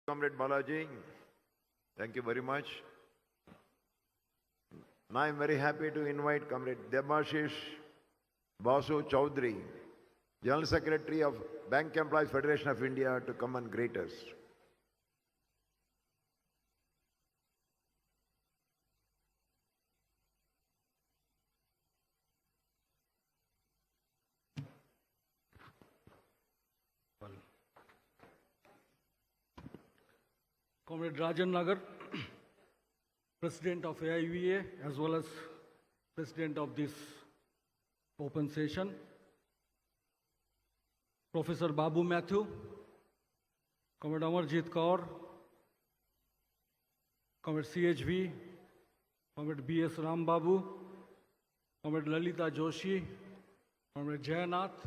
Comrade Balaji, thank you very much. Now I am very happy to invite Comrade Debasish, Basu, Chowdhury, General Secretary of Bank Employees Federation of India, to come and greet us. Comrade Rajan Nagar, President of AIBEA, as well as President of this open session. Professor Babu Matthew, Comrade Amarjit Kaur, Comrade CHV, Comrade B.S. Ram Babu, Comrade Lalita Joshi, Comrade Jayanath,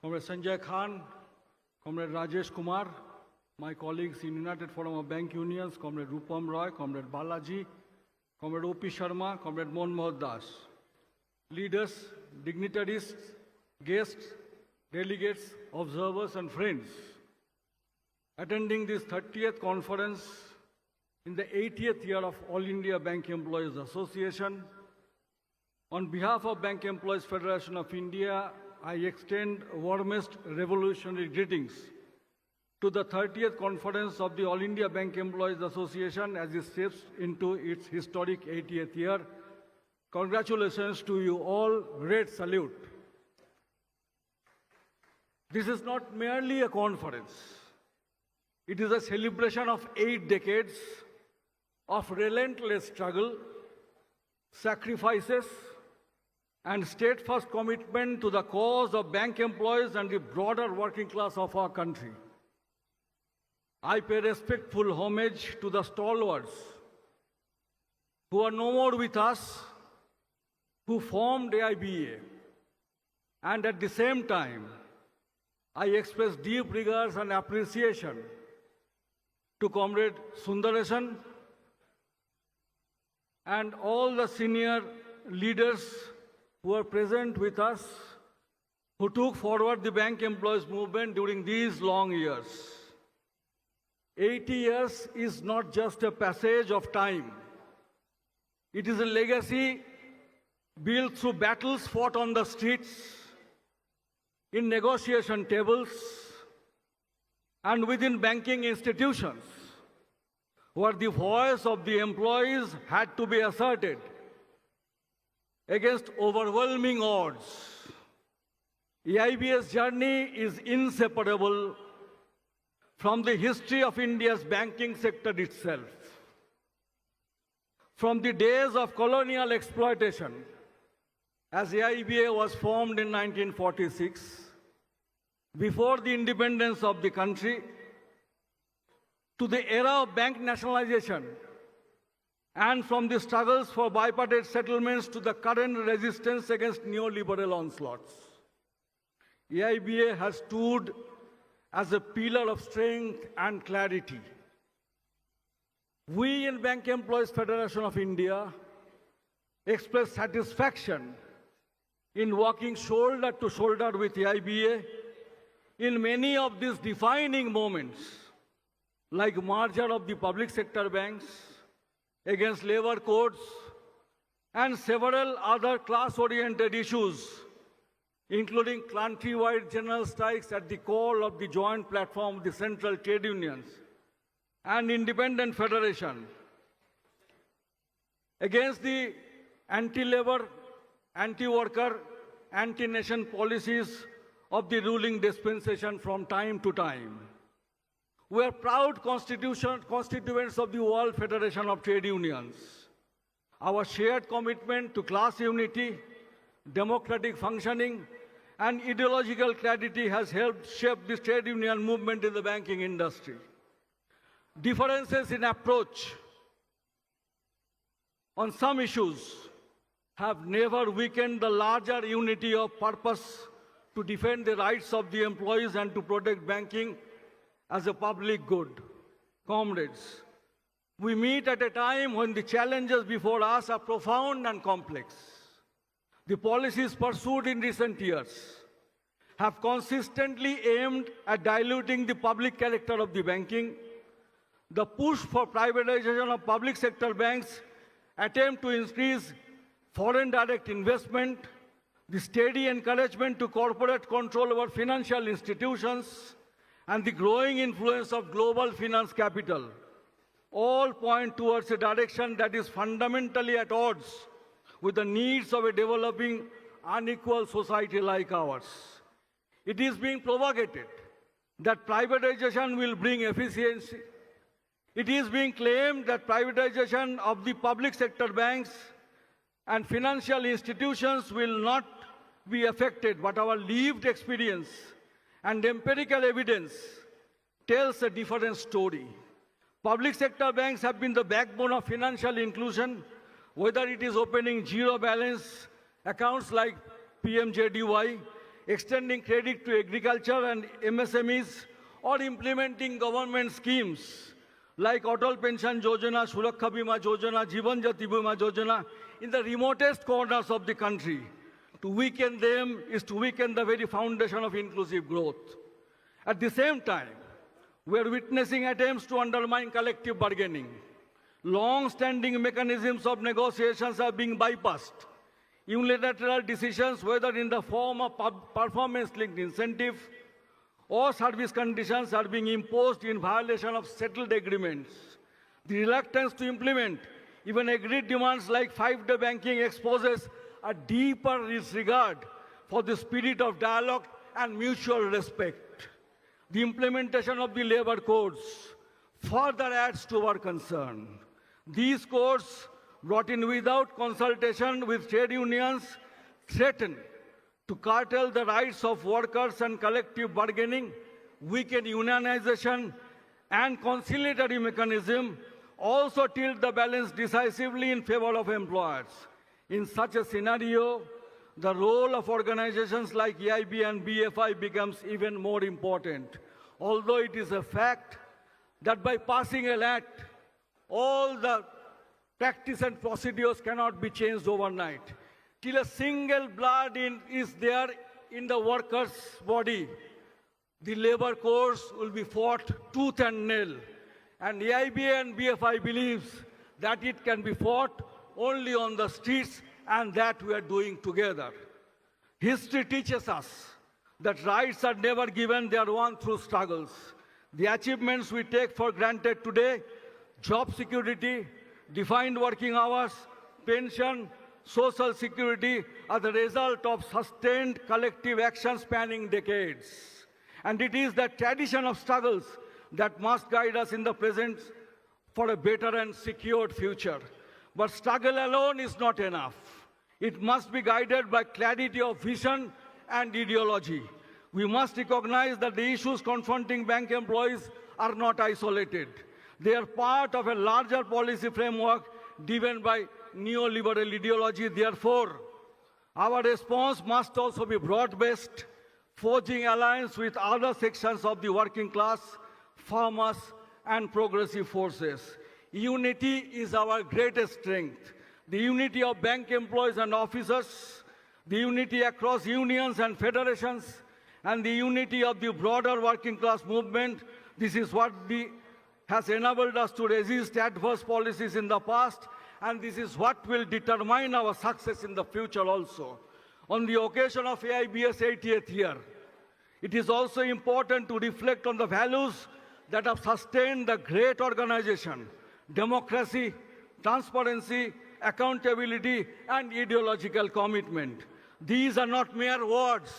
Comrade Sanjay Khan, Comrade Rajesh Kumar, my colleagues in United Forum of Bank Unions, Comrade Rupam Roy, Comrade Balaji, Comrade O.P. Sharma, Comrade Mohan Das, leaders, dignitaries, guests, delegates, observers and friends attending this 30th conference in the 80th year of All India Bank Employees Association. On behalf of Bank Employees Federation of India, I extend warmest revolutionary greetings to the 30th conference of the All India Bank Employees Association as it steps into its historic 80th year. Congratulations to you all. Great salute. This is not merely a conference. It is a celebration of 8 decades of relentless struggle, sacrifices, and steadfast commitment to the cause of bank employees and the broader working class of our country. I pay respectful homage to the stalwarts who are no more with us, who formed AIBEA, and at the same time, I express deep regards and appreciation to Comrade Sundaresan and all the senior leaders who are present with us, who took forward the bank employees movement during these long years. 80 years is not just a passage of time. It is a legacy built through battles fought on the streets, in negotiation tables, and within banking institutions, where the voice of the employees had to be asserted against overwhelming odds. AIBEA's journey is inseparable from the history of India's banking sector itself. From the days of colonial exploitation, as AIBEA was formed in 1946, before the independence of the country, to the era of bank nationalization, and from the struggles for bipartite settlements to the current resistance against neoliberal onslaughts. AIBEA has stood as a pillar of strength and clarity. We in Bank Employees Federation of India express satisfaction in working shoulder to shoulder with AIBEA in many of these defining moments, like merger of the public sector banks against labor codes and several other class-oriented issues, including countrywide general strikes at the call of the joint platform of the central trade unions and independent federation, against the anti-labor, anti-worker, anti-nation policies of the ruling dispensation from time to time. We are proud constituents of the World Federation of Trade Unions. Our shared commitment to class unity, democratic functioning, and ideological clarity has helped shape the trade union movement in the banking industry. Differences in approach on some issues have never weakened the larger unity of purpose to defend the rights of the employees and to protect banking as a public good. Comrades, we meet at a time when the challenges before us are profound and complex. The policies pursued in recent years have consistently aimed at diluting the public character of the banking. The push for privatization of public sector banks attempt to increase foreign direct investment, the steady encouragement to corporate control over financial institutions, and the growing influence of global finance capital all point towards a direction that is fundamentally at odds with the needs of a developing, unequal society like ours. It is being propagated that privatization will bring efficiency. It is being claimed that privatization of the public sector banks and financial institutions will not be affected, but our lived experience and empirical evidence tells a different story. Public sector banks have been the backbone of financial inclusion, whether it is opening zero balance accounts like PMJDY, extending credit to agriculture and MSMEs, or implementing government schemes like Atal Pension Yojana, Surakha Bima Yojana, Jivan Jati Bima Yojana in the remotest corners of the country. To weaken them is to weaken the very foundation of inclusive growth. At the same time, we are witnessing attempts to undermine collective bargaining. Long-standing mechanisms of negotiations are being bypassed. Unilateral decisions, whether in the form of performance-linked incentive or service conditions, are being imposed in violation of settled agreements. The reluctance to implement even agreed demands like 5-day banking exposes a deeper disregard for the spirit of dialogue and mutual respect. The implementation of the labor codes further adds to our concern. These codes, brought in without consultation with trade unions, threaten to curtail the rights of workers and collective bargaining, weaken unionization and conciliatory mechanism, also tilt the balance decisively in favor of employers. In such a scenario, the role of organizations like AIBEA and BEFI becomes even more important. Although it is a fact that by passing an act, all the practice and procedures cannot be changed overnight. Till a single blood is there in the worker's body, the labor codes will be fought tooth and nail. And AIBEA and BFI believes that it can be fought only on the streets, and that we are doing together. History teaches us that rights are never given, they are won through struggles. The achievements we take for granted today, job security, defined working hours, pension, social security, are the result of sustained collective action spanning decades. And it is that tradition of struggles that must guide us in the present for a better and secured future. But struggle alone is not enough. It must be guided by clarity of vision and ideology. We must recognize that the issues confronting bank employees are not isolated. They are part of a larger policy framework driven by neoliberal ideology. Therefore, our response must also be broad-based, forging alliance with other sections of the working class, farmers, and progressive forces. Unity is our greatest strength. The unity of bank employees and officers, the unity across unions and federations, and the unity of the broader working class movement. This is what has enabled us to resist adverse policies in the past, and this is what will determine our success in the future also. On the occasion of AIBEA's 80th year, it is also important to reflect on the values that have sustained the great organization: democracy, transparency, accountability, and ideological commitment. These are not mere words.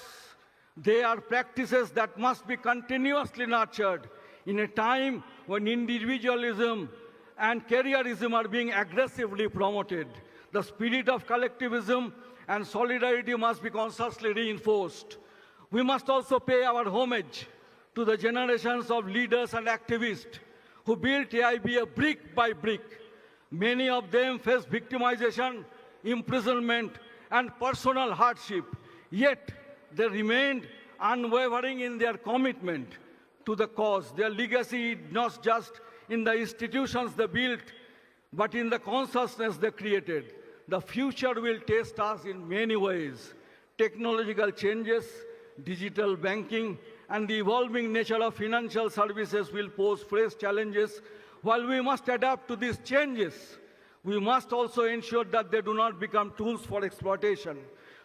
They are practices that must be continuously nurtured in a time when individualism and careerism are being aggressively promoted. The spirit of collectivism and solidarity must be consciously reinforced. We must also pay our homage to the generations of leaders and activists who built AIBEA brick by brick. Many of them faced victimization, imprisonment, and personal hardship, yet they remained unwavering in their commitment to the cause. Their legacy is not just in the institutions they built, but in the consciousness they created. The future will test us in many ways. Technological changes, digital banking, and the evolving nature of financial services will pose fresh challenges. While we must adapt to these changes, we must also ensure that they do not become tools for exploitation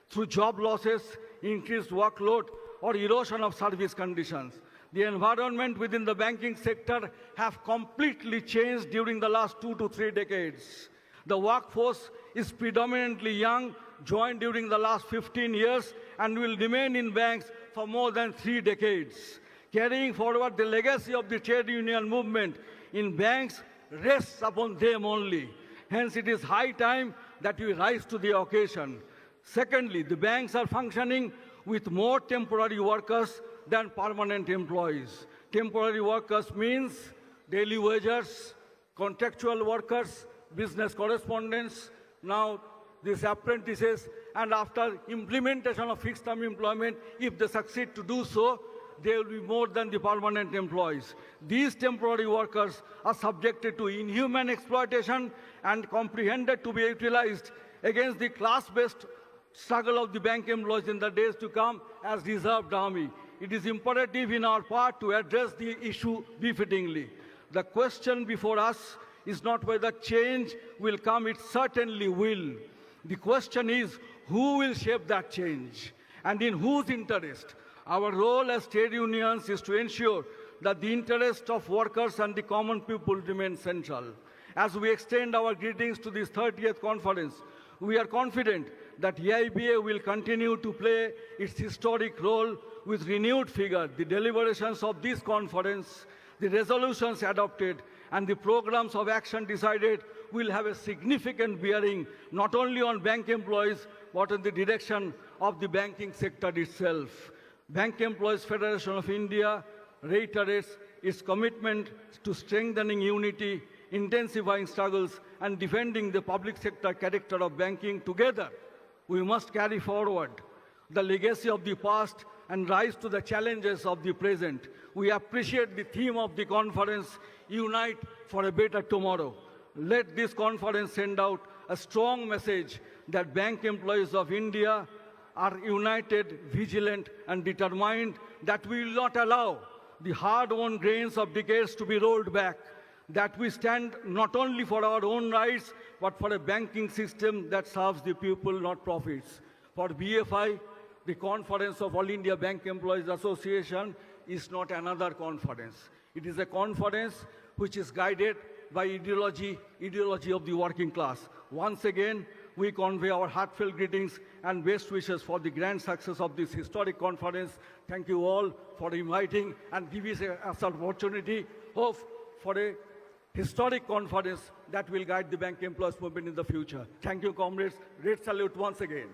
through job losses, increased workload, or erosion of service conditions. The environment within the banking sector have completely changed during the last 2 to 3 decades. The workforce is predominantly young, joined during the last 15 years, and will remain in banks for more than 3 decades. Carrying forward the legacy of the trade union movement in banks rests upon them only. Hence, it is high time that we rise to the occasion. Secondly, the banks are functioning with more temporary workers than permanent employees. Temporary workers means daily wagers, contractual workers, business correspondents, now these apprentices, and after implementation of fixed-term employment, if they succeed to do so, they will be more than the permanent employees. These temporary workers are subjected to inhuman exploitation and comprehended to be utilized against the class-based struggle of the bank employees in the days to come as reserved army. It is imperative in our part to address the issue befittingly. The question before us is not whether change will come, it certainly will. The question is, who will shape that change and in whose interest? Our role as trade unions is to ensure that the interest of workers and the common people remain central. As we extend our greetings to this 30th conference, we are confident that AIBEA will continue to play its historic role with renewed vigor. The deliberations of this conference, the resolutions adopted, and the programs of action decided will have a significant bearing not only on bank employees, but in the direction of the banking sector itself. Bank Employees Federation of India reiterates its commitment to strengthening unity, intensifying struggles, and defending the public sector character of banking. Together, we must carry forward the legacy of the past and rise to the challenges of the present. We appreciate the theme of the conference, Unite for a Better Tomorrow. Let this conference send out a strong message that bank employees of India are united, vigilant, and determined, that we will not allow the hard-won gains of decades to be rolled back, that we stand not only for our own rights, but for a banking system that serves the people, not profits. For BEFI, the Conference of All India Bank Employees Association is not another conference. It is a conference which is guided by ideology of the working class. Once again, we convey our heartfelt greetings and best wishes for the grand success of this historic conference. Thank you all for inviting and giving us an opportunity for a historic conference that will guide the bank employees movement in the future. Thank you, comrades. Great salute once again.